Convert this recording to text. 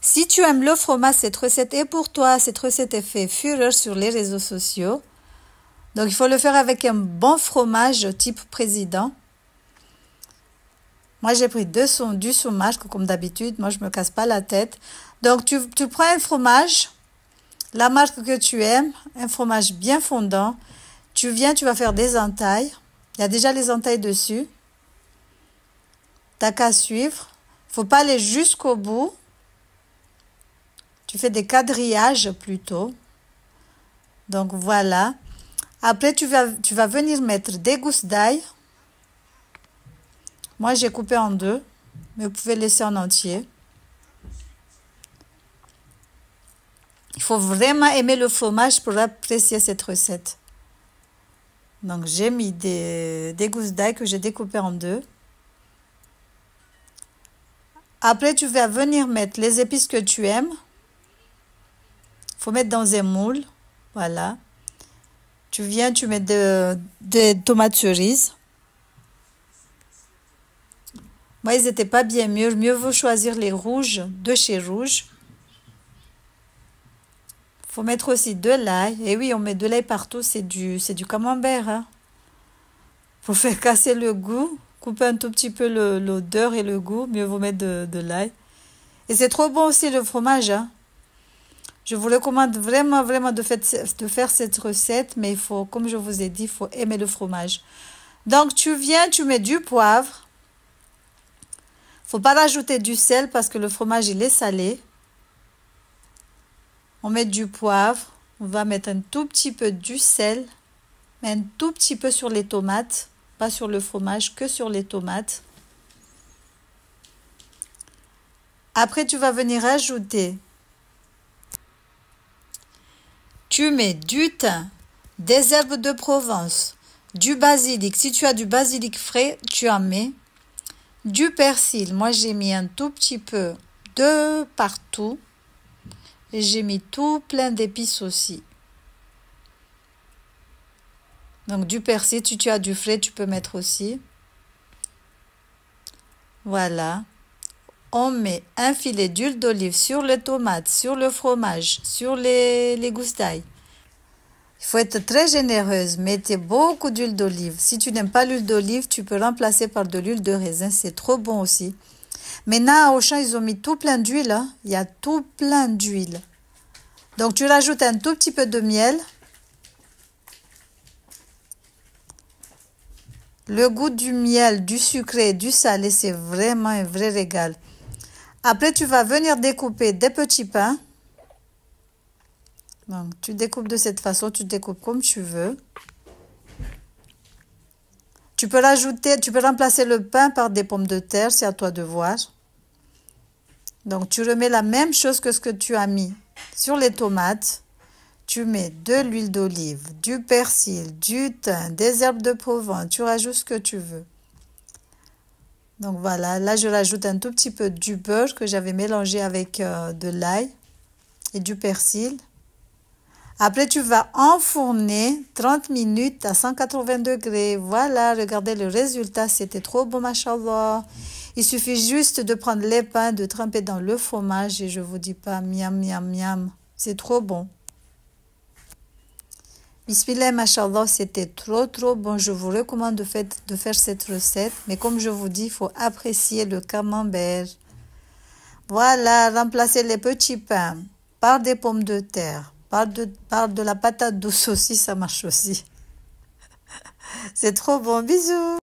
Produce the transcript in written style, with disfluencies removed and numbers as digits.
Si tu aimes le fromage, cette recette est pour toi. Cette recette est fait fureur sur les réseaux sociaux. Donc, il faut le faire avec un bon fromage type président. Moi, j'ai pris du fromage, comme d'habitude. Moi, je ne me casse pas la tête. Donc, tu prends un fromage, la marque que tu aimes, un fromage bien fondant. Tu vas faire des entailles. Il y a déjà les entailles dessus. T'as qu'à suivre. Il ne faut pas aller jusqu'au bout. Tu fais des quadrillages plutôt. Donc, voilà. Après, tu vas venir mettre des gousses d'ail. Moi, j'ai coupé en deux, mais vous pouvez laisser en entier. Il faut vraiment aimer le fromage pour apprécier cette recette. Donc, j'ai mis des gousses d'ail que j'ai découpées en deux. Après, tu vas venir mettre les épices que tu aimes. Il faut mettre dans un moule. Voilà. Tu mets des tomates cerises. Moi, ils n'étaient pas bien mûrs. Mieux vaut choisir les rouges de chez Rouge. Il faut mettre aussi de l'ail. Et oui, on met de l'ail partout. C'est du camembert. Hein. Pour faire casser le goût. Couper un tout petit peu l'odeur et le goût. Mieux vaut mettre de l'ail. Et c'est trop bon aussi le fromage. Hein. Je vous recommande vraiment, vraiment de faire cette recette. Mais il faut, comme je vous ai dit, il faut aimer le fromage. Donc, tu mets du poivre. Faut pas rajouter du sel parce que le fromage, il est salé. On met du poivre. On va mettre un tout petit peu du sel. Mais un tout petit peu sur les tomates. Pas sur le fromage, que sur les tomates. Après, tu vas venir ajouter. Tu mets du thym, des herbes de Provence, du basilic. Si tu as du basilic frais, tu en mets. Du persil, moi j'ai mis un tout petit peu de partout. Et j'ai mis tout plein d'épices aussi. Donc du persil, si tu as du frais, tu peux mettre aussi. Voilà. On met un filet d'huile d'olive sur les tomates, sur le fromage, sur les gousses d'ail. Il faut être très généreuse. Mettez beaucoup d'huile d'olive. Si tu n'aimes pas l'huile d'olive, tu peux remplacer par de l'huile de raisin. C'est trop bon aussi. Maintenant, à Auchan, ils ont mis tout plein d'huile. Hein. Il y a tout plein d'huile. Donc, tu rajoutes un tout petit peu de miel. Le goût du miel, du sucré et du salé, c'est vraiment un vrai régal. Après, tu vas venir découper des petits pains. Donc, tu découpes de cette façon, tu découpes comme tu veux. Tu peux remplacer le pain par des pommes de terre, c'est à toi de voir. Donc, tu remets la même chose que ce que tu as mis sur les tomates. Tu mets de l'huile d'olive, du persil, du thym, des herbes de Provence. Tu rajoutes ce que tu veux. Donc, voilà. Là, je rajoute un tout petit peu du beurre que j'avais mélangé avec de l'ail et du persil. Après, tu vas enfourner 30 minutes à 180 degrés. Voilà, regardez le résultat. C'était trop bon, machallah. Il suffit juste de prendre les pains, de tremper dans le fromage et je vous dis pas, miam, miam, miam. C'est trop bon. Bismillah, machallah, c'était trop, trop bon. Je vous recommande de faire cette recette. Mais comme je vous dis, il faut apprécier le camembert. Voilà, remplacez les petits pains par des pommes de terre. Par de la patate douce aussi, ça marche aussi. C'est trop bon. Bisous.